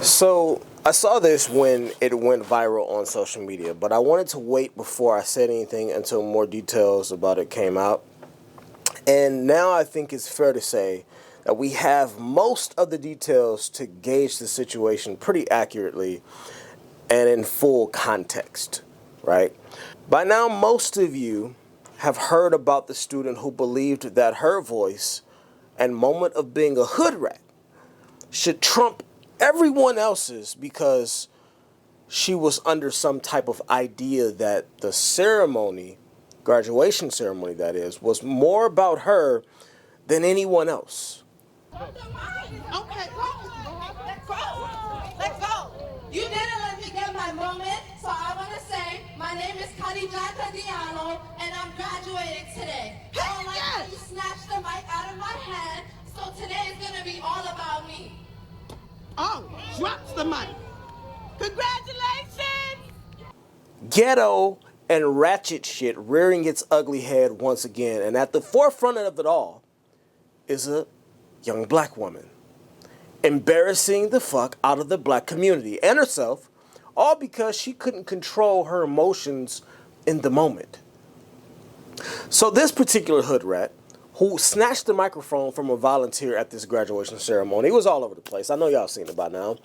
So I saw this when it went viral on social media, but I wanted to wait before I said anything until more details about it came out. And now I think it's fair to say that we have most of the details to gauge the situation pretty accurately and in full context, right? By now, most of you have heard about the student who believed that her voice and moment of being a hood rat should trump everyone else's because she was under some type of idea that the ceremony, graduation ceremony that is, was more about her than anyone else. Okay, let's go. You didn't let me get my moment, so I want to say my name is Khadijata Diallo, and I'm graduating today. I don't like how you snatched the mic out of my hand, so today is going to be all about me. Oh, drops the mic. Congratulations! Ghetto and ratchet shit rearing its ugly head once again, and at the forefront of it all is a young black woman embarrassing the fuck out of the black community and herself, all because she couldn't control her emotions in the moment. So this particular hood rat, who snatched the microphone from a volunteer at this graduation ceremony, it was all over the place, I know y'all seen it by now,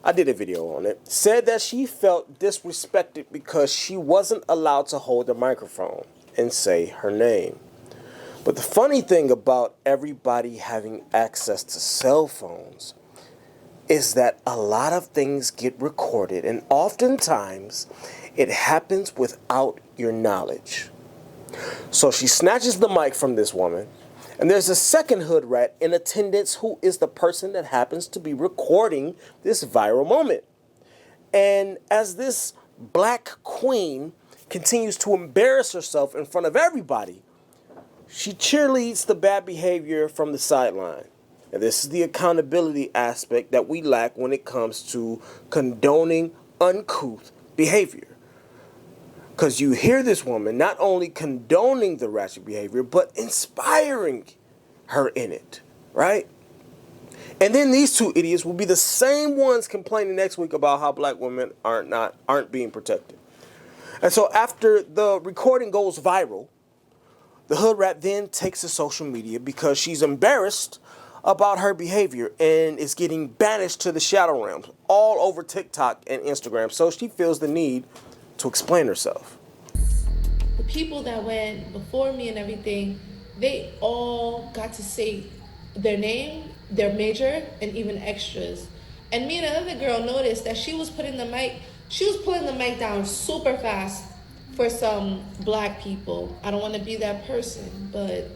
I did a video on it, said that she felt disrespected because she wasn't allowed to hold the microphone and say her name. But the funny thing about everybody having access to cell phones is that a lot of things get recorded, and oftentimes it happens without your knowledge. So she snatches the mic from this woman, and there's a second hood rat in attendance who is the person that happens to be recording this viral moment. And as this black queen continues to embarrass herself in front of everybody, she cheerleads the bad behavior from the sideline. And this is the accountability aspect that we lack when it comes to condoning uncouth behavior. Because you hear this woman not only condoning the ratchet behavior, but inspiring her in it, right? And then these two idiots will be the same ones complaining next week about how black women aren't being protected. And so after the recording goes viral, the hood rat then takes to social media because she's embarrassed about her behavior and is getting banished to the shadow realms all over TikTok and Instagram. So she feels the need to explain herself. The people that went before me and everything, they all got to say their name, their major, and even extras. And me and another girl noticed that she was pulling the mic down super fast for some black people. I don't want to be that person, but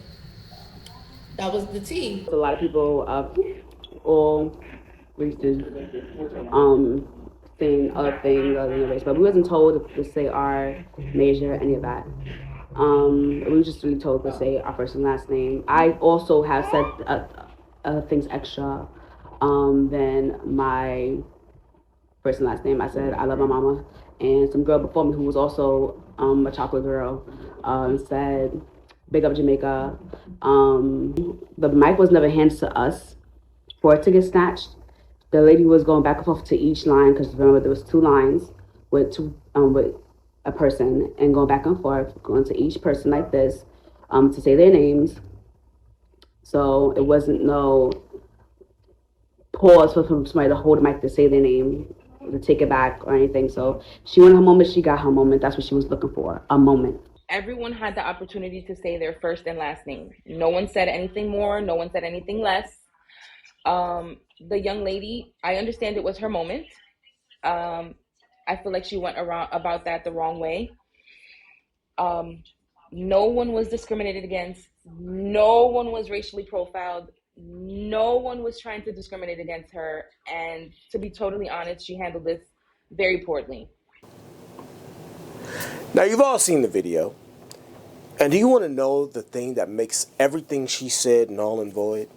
that was the tea. A lot of people of all races saying other things other than race, but we wasn't told to say our major, any of that. We were just really told to say our first and last name. I also have said things extra than my first and last name. I said I love my mama, and some girl before me who was also a chocolate girl said big up Jamaica. The mic was never handed to us for it to get snatched. The lady was going back and forth to each line because remember there was two lines with a person and going back and forth, going to each person like this to say their names. So it wasn't no pause for somebody to hold the mic to say their name, to take it back or anything. So she wanted her moment, she got her moment. That's what she was looking for, a moment. Everyone had the opportunity to say their first and last name. No one said anything more. No one said anything less. The young lady, I understand it was her moment. I feel like she went around about that the wrong way. No one was discriminated against. No one was racially profiled. No one was trying to discriminate against her. And to be totally honest, she handled this very poorly. Now, you've all seen the video. And do you want to know the thing that makes everything she said null and void?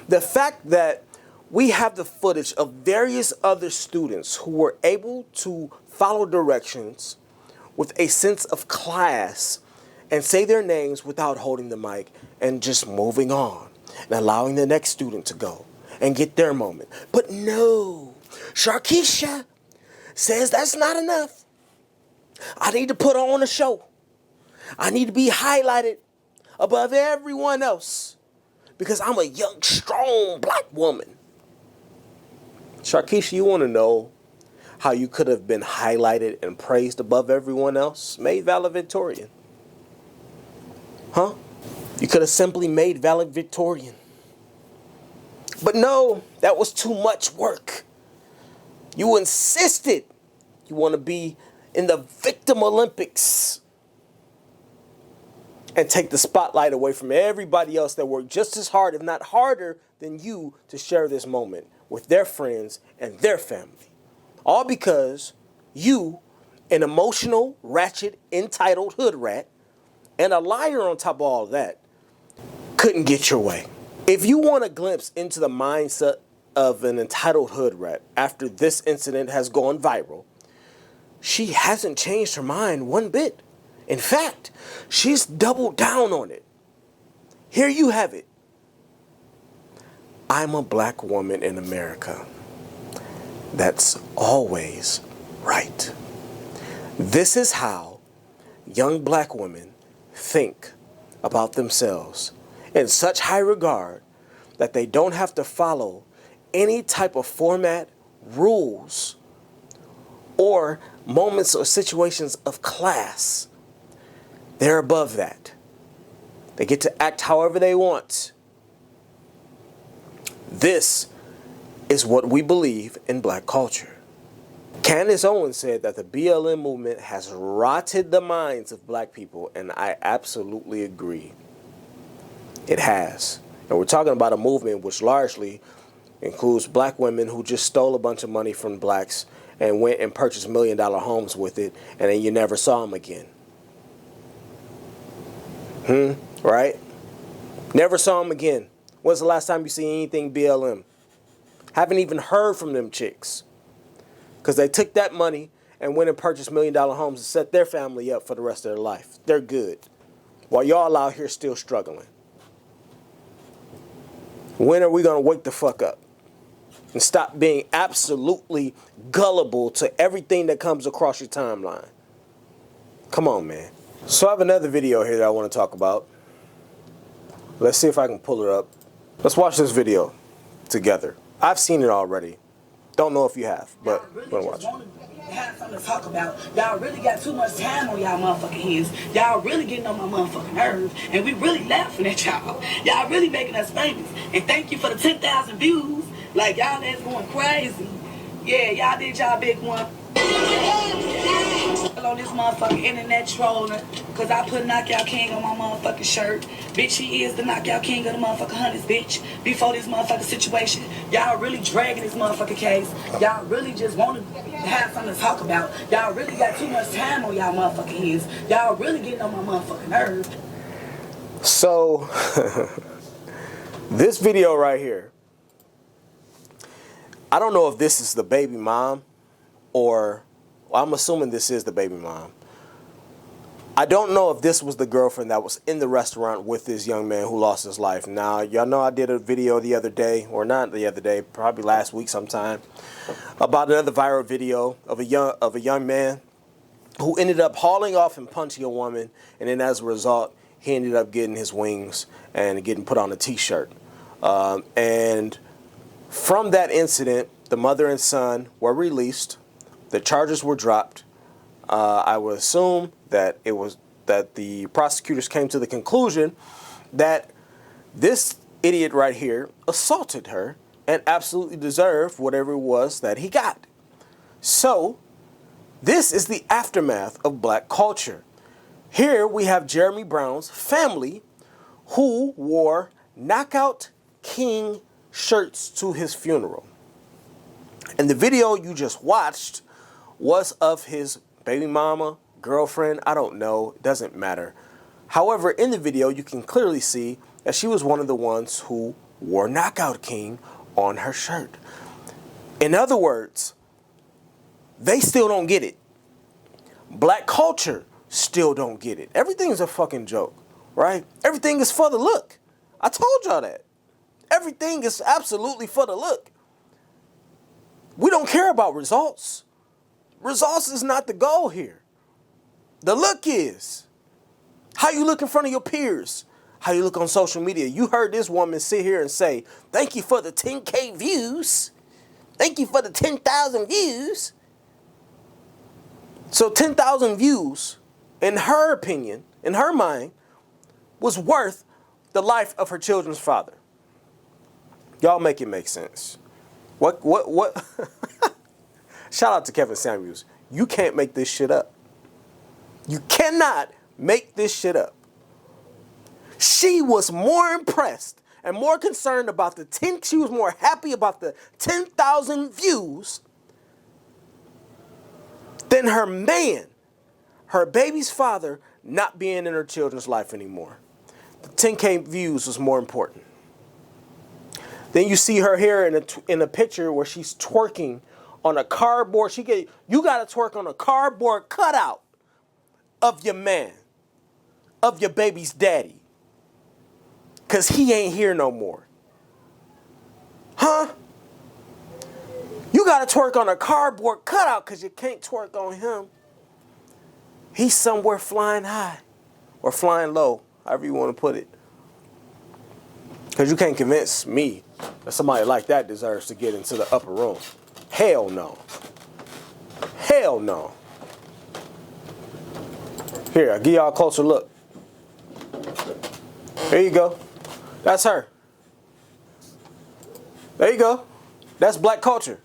The fact that we have the footage of various other students who were able to follow directions with a sense of class and say their names without holding the mic and just moving on and allowing the next student to go and get their moment. But no, Sharkeisha says that's not enough. I need to put on a show. I need to be highlighted above everyone else because I'm a young, strong black woman. Sharkeisha, you want to know how you could have been highlighted and praised above everyone else? Made valedictorian. Huh? You could have simply made valedictorian. But no, that was too much work. You insisted you want to be in the Victim Olympics and take the spotlight away from everybody else that worked just as hard, if not harder, than you to share this moment with their friends and their family. All because you, an emotional, ratchet, entitled hoodrat, and a liar on top of all of that, couldn't get your way. If you want a glimpse into the mindset of an entitled hoodrat after this incident has gone viral, she hasn't changed her mind one bit. In fact, she's doubled down on it. Here you have it. I'm a black woman in America. That's always right. This is how young black women think about themselves in such high regard that they don't have to follow any type of format, rules, or moments or situations of class. They're above that. They get to act however they want. This is what we believe in black culture. Candace Owens said that the BLM movement has rotted the minds of black people, and I absolutely agree. It has. And we're talking about a movement which largely includes black women who just stole a bunch of money from blacks and went and purchased $1 million homes with it, and then you never saw them again. Right? Never saw them again. When's the last time you seen anything BLM? Haven't even heard from them chicks. Because they took that money and went and purchased $1 million homes and set their family up for the rest of their life. They're good. While y'all out here still struggling. When are we going to wake the fuck up? And stop being absolutely gullible to everything that comes across your timeline? Come on, man. So I have another video here that I want to talk about. Let's see if I can pull it up. Let's watch this video together. I've seen it already. Don't know if you have, but we're going to watch it. Have something to talk about. Y'all really got too much time on y'all motherfucking hands. Y'all really getting on my motherfucking nerves, and we really laughing at y'all. Y'all really making us famous. And thank you for the 10,000 views. Like, y'all that's going crazy. Yeah, y'all did y'all big one. On this motherfucking internet trolling, cause I put Knockout King on my motherfucking shirt. Bitch, he is the Knockout King of the motherfucking hundreds, bitch. Before this motherfucking situation, y'all really dragging this motherfucking case. Y'all really just want to have something to talk about. Y'all really got too much time on y'all motherfucking hands. Y'all really getting on my motherfucking nerves. So, this video right here, I don't know if this is the baby mom or I'm assuming this is the baby mom. I don't know if this was the girlfriend that was in the restaurant with this young man who lost his life. Now, y'all know I did a video the other day, or not the other day, probably last week sometime, about another viral video of a young man who ended up hauling off and punching a woman, and then as a result, he ended up getting his wings and getting put on a t-shirt. And from that incident, the mother and son were released. The charges were dropped. I would assume that the prosecutors came to the conclusion that this idiot right here assaulted her and absolutely deserved whatever it was that he got. So, this is the aftermath of black culture. Here we have Jeremy Brown's family who wore Knockout King shirts to his funeral. And the video you just watched was of his baby mama, girlfriend, I don't know, it doesn't matter. However, in the video, you can clearly see that she was one of the ones who wore Knockout King on her shirt. In other words, they still don't get it. Black culture still don't get it. Everything's a fucking joke, right? Everything is for the look. I told y'all that. Everything is absolutely for the look. We don't care about results. Results is not the goal here. The look is. How you look in front of your peers. How you look on social media. You heard this woman sit here and say, thank you for the 10K views. Thank you for the 10,000 views. So 10,000 views, in her opinion, in her mind, was worth the life of her children's father. Y'all make it make sense. What? Shout out to Kevin Samuels. You can't make this shit up. You cannot make this shit up. She was more impressed and more concerned about she was more happy about the 10,000 views than her man, her baby's father, not being in her children's life anymore. The 10K views was more important. Then you see her here in a picture where she's twerking on a cardboard. You got to twerk on a cardboard cutout of your man, of your baby's daddy. Because he ain't here no more. Huh? You got to twerk on a cardboard cutout because you can't twerk on him. He's somewhere flying high or flying low, however you want to put it. Because you can't convince me that somebody like that deserves to get into the upper room. Hell no. Hell no. Here, I'll give y'all a closer look. There you go. That's her. There you go. That's black culture.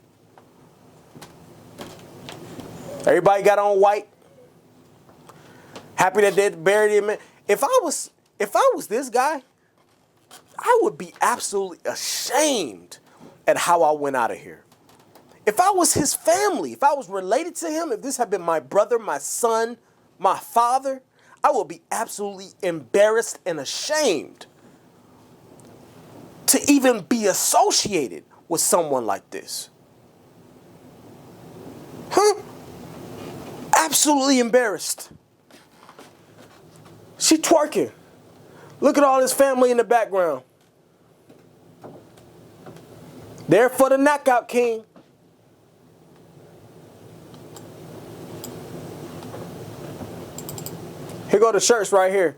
Everybody got on white. Happy that they buried him. If I was this guy, I would be absolutely ashamed at how I went out of here. If I was his family, if I was related to him, if this had been my brother, my son, my father, I would be absolutely embarrassed and ashamed to even be associated with someone like this. Huh? Absolutely embarrassed. She twerking. Look at all his family in the background. There for the knockout king. Here go the shirts right here.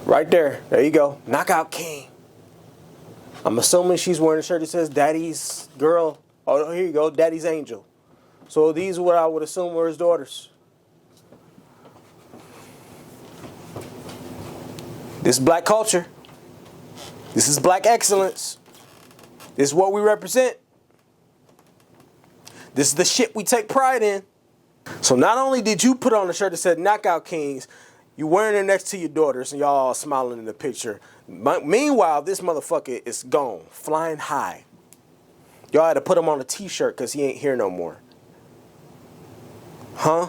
Right there. There you go. Knockout king. I'm assuming she's wearing a shirt that says Daddy's girl. Oh, here you go. Daddy's angel. So these are what I would assume were his daughters. This is black culture. This is black excellence. This is what we represent. This is the shit we take pride in. So not only did you put on a shirt that said Knockout Kings, you wearing it next to your daughters and y'all all smiling in the picture. Meanwhile, this motherfucker is gone, flying high. Y'all had to put him on a t-shirt because he ain't here no more. Huh?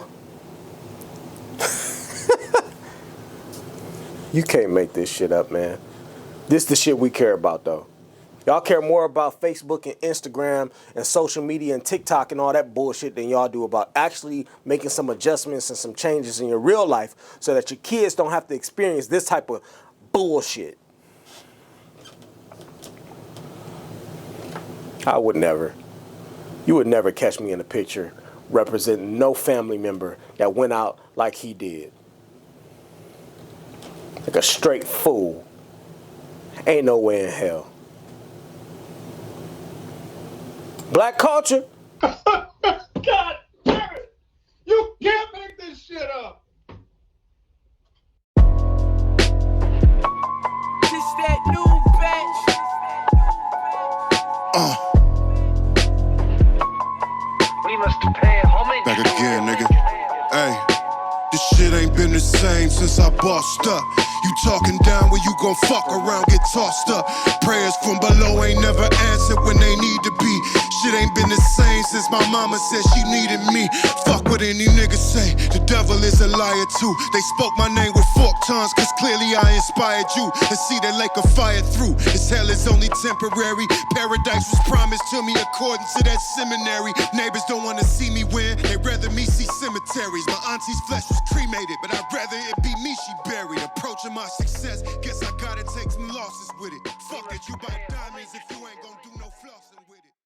You can't make this shit up, man. This the shit we care about, though. Y'all care more about Facebook and Instagram and social media and TikTok and all that bullshit than y'all do about actually making some adjustments and some changes in your real life so that your kids don't have to experience this type of bullshit. I would never. You would never catch me in a picture representing no family member that went out like he did. Like a straight fool. Ain't no way in hell. Black culture. God damn it! You can't make this shit up. This that new batch. We must pay homage. Back again, nigga. Hey, this shit ain't been the same since I bossed up. You talking down when you gon' fuck around, get tossed up. Prayers from below ain't never answered when they need to be. Shit ain't been the same since my mama said she needed me. Fuck what any nigga say, the devil is a liar too. They spoke my name with forked tongues, cause clearly I inspired you. And see that lake of fire through. This hell is only temporary. Paradise was promised to me according to that seminary. Neighbors don't wanna see me win, they rather me see cemeteries. My auntie's flesh was cremated, but I'd rather it be me she buried. Approaching my success, guess I gotta take some losses. with it. Fuck it, you buy diamonds if you ain't gon' do no